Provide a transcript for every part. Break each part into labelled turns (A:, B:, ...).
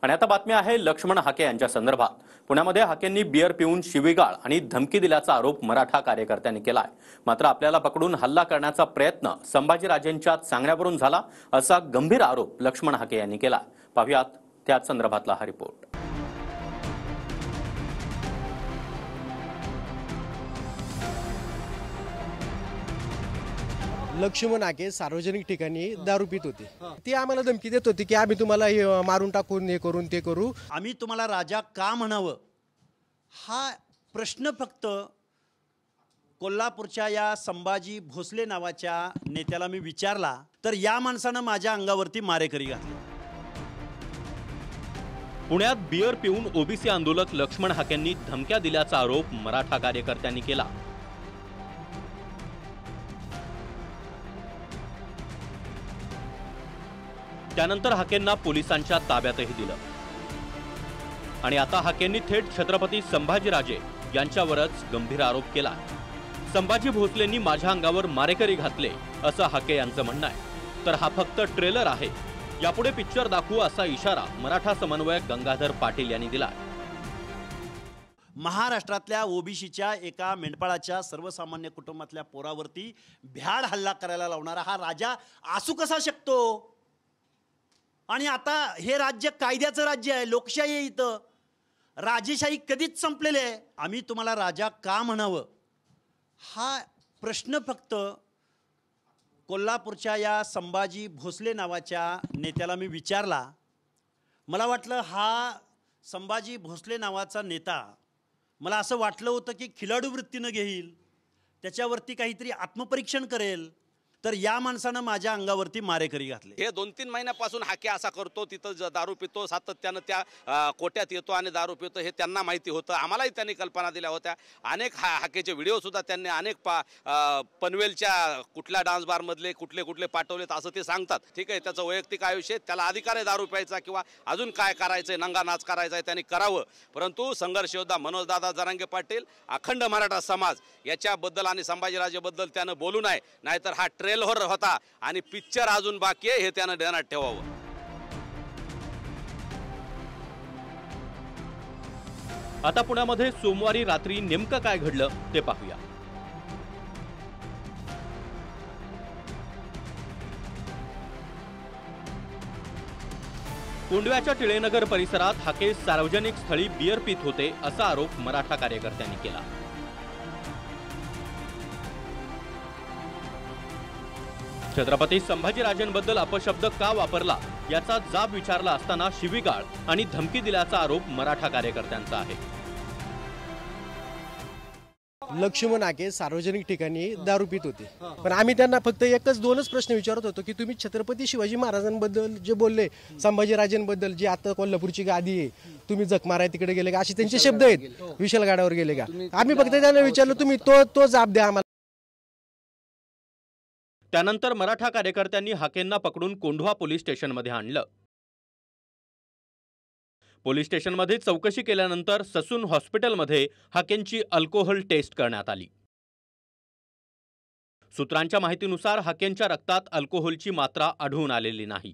A: आणि आता बातमी आहे लक्ष्मण हाके यांच्या संदर्भात। पुण्यामध्ये हाकेंनी बियर पिऊन शिवीगाळ आणि धमकी दिल्याचा आरोप मराठा कार्यकर्त्यांनी केलाय। मात्र आपल्याला पकडून हल्ला करण्याचा प्रयत्न संभाजीराजेंच्या सांगण्यावरून झाला असा गंभीर आरोप लक्ष्मण हाके यांनी केला। पाहूयात त्याच संदर्भातला हा रिपोर्ट।
B: लक्ष्मण हाके सार्वजनिक ठिकाणी दारू पित होते। ती आम्हाला धमकी देत होती की आम्ही तुम्हाला मारून टाकून हे करून ते करू,
C: आम्ही तुम्हाला राजा का म्हणावं हा प्रश्न फक्त कोल्हापूरच्या या संभाजी भोसले नावाच्या नेत्याला मी विचारला तर या माणसानं माझ्या अंगावरती मारेकरी घातली।
A: पुण्यात बियर पिऊन ओबीसी आंदोलक लक्ष्मण हाकेंनी धमक्या दिल्याचा आरोप मराठा कार्यकर्त्यांनी केला। त्यानंतर हाकेंना पोलिसांच्या ताब्यातही दिलं आणि आता हाकेंनी थेट छत्रपती संभाजीराजे यांच्यावरच गंभीर आरोप केला। संभाजी भोसलेंनी माझ्या अंगावर मारेकरी घातले असं हाके यांचं म्हणणं आहे। तर हा फक्त ट्रेलर आहे, यापुढे पिक्चर दाखवू असा इशारा मराठा समन्वयक गंगाधर पाटील यांनी दिला।
C: महाराष्ट्रातल्या ओबीसीच्या एका मेंढपाळाच्या सर्वसामान्य कुटुंबातल्या पोरावरती भ्याड हल्ला करायला लावणारा हा राजा असू कसा शकतो? आणि आता हे राज्य कायद्याचं राज्य आहे, लोकशाही आहे, इथं राजेशाही कधीच संपलेली आहे। आम्ही तुम्हाला राजा का म्हणावं हा प्रश्न फक्त कोल्हापूरच्या या संभाजी भोसले नावाच्या नेत्याला मी विचारला। मला वाटलं हा संभाजी भोसले नावाचा नेता, मला असं वाटलं होतं की खिलाडू वृत्तीनं घेईल, त्याच्यावरती काहीतरी आत्मपरीक्षण करेल, तर या माणसानं माझ्या अंगावरती मारेकरी घातले।
D: हे 2-3 महिन्यापासून हाके असा करतो, तिथं दारू पितो, सातत्यानं त्या कोट्यात येतो आणि दारू पितो हे त्यांना माहिती होतं। आम्हालाही त्यांनी कल्पना दिल्या होत्या। अनेक हाकेचे व्हिडिओ सुद्धा त्यांनी अनेक पनवेलच्या कुठल्या डान्स बार मधले कुठले पाठवलेत असं ते सांगतात। ठीक आहे, त्याचं वैयक्तिक आयुष्य, त्याला अधिकार आहे दारू प्यायचा किंवा अजून काय करायचंय, नंगा नाच करायचा आहे त्यांनी करावं। परंतु संघर्ष योद्धा मनोजदादा जरांगे पाटील, अखंड मराठा समाज याच्याबद्दल आणि संभाजीराजेबद्दल त्यानं बोलू नये, नाहीतर हा ट्रेलर होता आणि पिक्चर अजून बाकी आहे हे त्यानं ध्यानात ठेवावं।
A: आता पुण्यामध्ये सोमवारी रात्री नेमकं काय घडलं ते पाहूया। कोंडव्याच्या टिळेनगर परिसरात हाके सार्वजनिक स्थळी बियर पित होते असा आरोप मराठा कार्यकर्त्यांनी केला। छत्रपती संभाजीराजेंबद्दल अपशब्द का वापरला याचा जाब विचारला असताना शिवीगाळ आणि धमकी दिल्याचा आरोप मराठा कार्यकर्त्यांचा आहे।
B: लक्ष्मण हाके सार्वजनिक ठिकाणी दारू पित होते, पण आम्ही त्यांना फक्त एकच दोनच प्रश्न विचारत होतो की तुम्ही छत्रपती शिवाजी महाराजांबद्दल जे बोलले, संभाजीराजेंबद्दल जी आता कोल्हापूरची गादी आहे, तुम्ही जख माराय तिकडे गेले का, असे त्यांचे शब्द आहेत, विशाल गाड्यावर गेले का? आम्ही फक्त त्यांना विचारलं तुम्ही तो जाब द्या आम्हाला।
A: त्यानंतर मराठा कार्यकर्त्यांनी हाकेंना पकडून कोंढवा पोलीस स्टेशनमध्ये आणलं। पोलीस स्टेशनमध्ये चौकशी केल्यानंतर ससून हॉस्पिटलमध्ये हाकेंची अल्कोहोल टेस्ट करण्यात आली। सूत्रांच्या माहितीनुसार हाकेंच्या रक्तात अल्कोहोलची मात्रा आढळून आलेली नाही।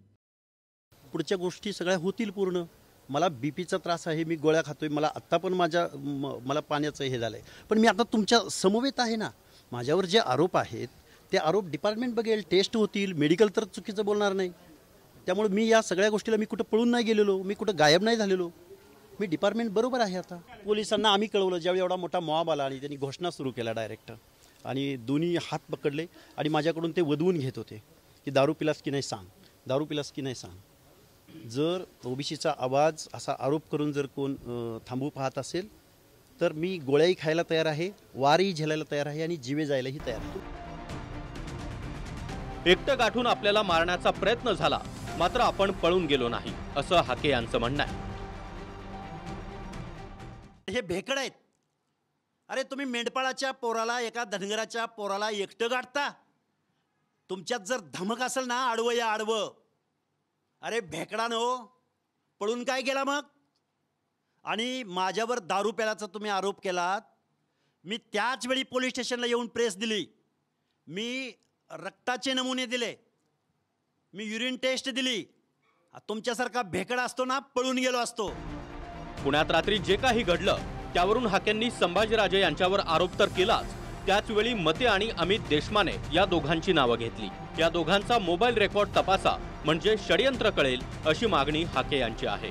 C: पुढच्या गोष्टी सगळ्या होतील पूर्ण। मला बीपीचा त्रास आहे, मी गोळ्या खातोय, मला आत्ता पण मला पाण्याचं हे झालंय, पण मी आता तुमच्या समवेत आहे ना। माझ्यावर जे आरोप आहेत ते आरोप डिपार्टमेंट बघेल, टेस्ट होतील, मेडिकल तर चुकीचं बोलणार नाही। त्यामुळे मी या सगळ्या गोष्टीला मी कुठं पळून नाही गेलेलो, मी कुठं गायब नाही झालेलो, मी डिपार्टमेंट बरोबर आहे। आता पोलिसांना आम्ही कळवलं ज्यावेळी एवढा मोठा मॉब आला आणि त्यांनी घोषणा सुरू केला डायरेक्ट, आणि दोन्ही हात पकडले आणि माझ्याकडून ते वदवून घेत होते की दारू पिलास की नाही सांग, दारू पिलास की नाही सांग। जर ओबीसीचा आवाज असा आरोप करून जर कोण थांबू पाहत असेल तर मी गोळ्याही खायला तयार आहे, वारही झेलायला तयार आहे आणि जीवे जायलाही तयार आहे।
A: एकटं गाठून आपल्याला मारण्याचा प्रयत्न झाला, मात्र आपण पळून गेलो नाही असं हाके यांचं म्हणणं आहे।
C: हे भेकड आहेत। अरे तुम्ही मेंढपाळाच्या पोराला, एका धनगराच्या पोराला एकटं गाठता? तुमच्यात जर धमक असेल ना, आडवं या आडवं। अरे भेकडानो, पळून काय गेला मग? आणि माझ्यावर दारू प्यायलाचा तुम्ही आरोप केलात। मी त्याच वेळी पोलीस स्टेशनला येऊन प्रेस दिली, मी रक्ताचे नमुने दिले, मी युरिन टेस्ट दिली, तुमच्यासारखा भेकडा असतो ना, पळून गेलो असतो.
A: पुण्यात रात्री जे काही घडलं त्यावरून हाकेंनी संभाजीराजे यांच्यावर आरोप तर केलाच, त्याच वेळी मते आणि अमित देशमाने या दोघांची नावं घेतली. या दोघांचा मोबाईल रेकॉर्ड तपासा म्हणजे षडयंत्र कळेल अशी मागणी हाके यांची आहे.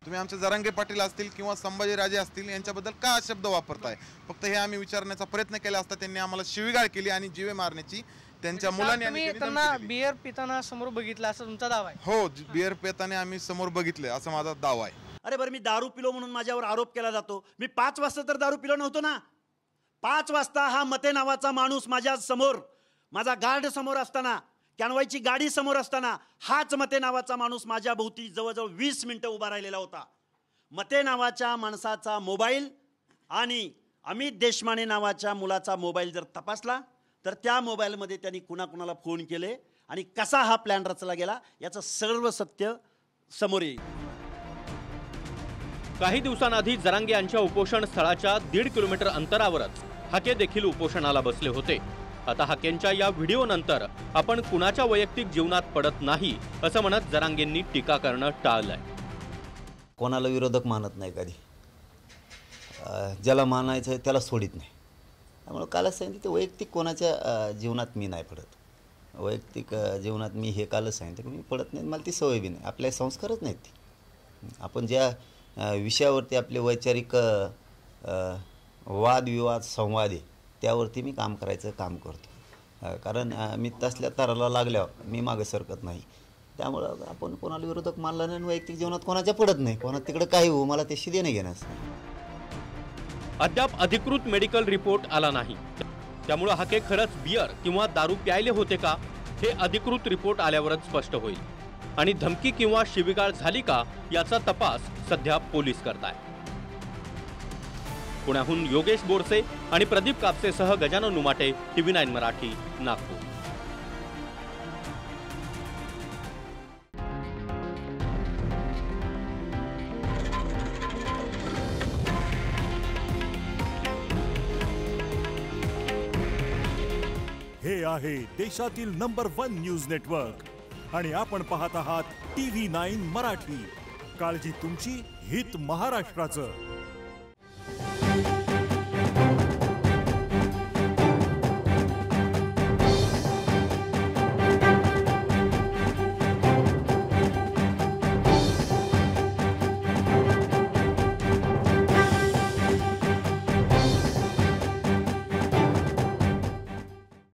E: तुम्ही आमचे जरांगे पाटील असतील किंवा संभाजीराजे असतील यांच्याबद्दल का शब्द वापरताय? फक्त हे आम्ही विचारण्याचा प्रयत्न केला असता त्यांनी आम्हाला शिवीगाळ केली आणि जीवे मारण्याची त्यांच्या मुलांनी आणि त्यांनी
F: त्यांना
E: धमकी दिली.
F: बियर पिताना समोर बघितलं असं तुमचा दावा आहे?
E: हो, बियर पेताना आम्ही समोर बघितले असं माझा दावा आहे.
C: अरे बरं, मी दारू पिलो म्हणून माझ्यावर आरोप केला जातो. मी 5 वाजता तर दारू पिलो नव्हतो ना. 5 वाजता हा मते नावाचा माणूस माझ्या समोर, माझा गार्ड समोर असताना, कॅनवाईची गाडी समोर असताना, हाच मते नावाचा माणूस माझ्या भोवती जवळजवळ 20 मिनिटं उभा राहिलेला होता. मते नावाच्या माणसाचा मोबाईल आणि अमित देशमाने नावाच्या मुलाचा मोबाईल जर तपासला तर त्या मोबाईलमध्ये त्यांनी कुणाकुणाला फोन केले आणि कसा हा प्लॅन रचला गेला याचं सर्व सत्य समोर येईल.
A: काही दिवसांआधी जरांगे यांच्या उपोषण स्थळाच्या 1.5 किलोमीटर अंतरावरच हाके देखील उपोषणाला बसले होते. आता हाकेंच्या या व्हिडिओ नंतर आपण कुणाच्या वैयक्तिक जीवनात पडत नाही असं म्हणत जरांगेंनी टीका करणं टाळलंय.
G: कोणाला विरोधक मानत नाही कधी, ज्याला मानायचं आहे त्याला सोडित नाही. त्यामुळे कालच सांगितलं ते वैयक्तिक कोणाच्या जीवनात मी नाही पडत. वैयक्तिक जीवनात मी हे कालच सांगितलं की मी पडत नाही, मला ती सवय बी नाही, आपले संस्कारच नाहीत ती. आपण ज्या विषयावरती आपले वैचारिक वादविवाद संवाद आहे त्यावरती मी काम करायचं काम करतो. कारण मी तसल्या तराला लागल्यावर मी मागे सरकत नाही. त्यामुळं आपण कोणाला विरोधक मानला नाही, वैयक्तिक जीवनात कोणाच्या पडत नाही. कोणा तिकडे काही हो, मला त्याशी देणे घेण्यास.
A: अद्याप अधिकृत मेडिकल रिपोर्ट आला नाही, त्यामुळे हाके खरंच बियर किंवा दारू प्यायले होते का हे अधिकृत रिपोर्ट आल्यावरच स्पष्ट होईल. आणि धमकी किंवा शिवीगाळ झाली का याचा तपास सध्या पोलीस करतायत. पुण्याहून योगेश बोरसे आणि प्रदीप कापसेसह गजानन नुमाटे, TV9 मराठी, नागपूर.
H: हे आहे देशातील नंबर 1 न्यूज नेटवर्क आणि आपण पाहत आहात TV9 मराठी. काळजी तुमची, हित महाराष्ट्राचं.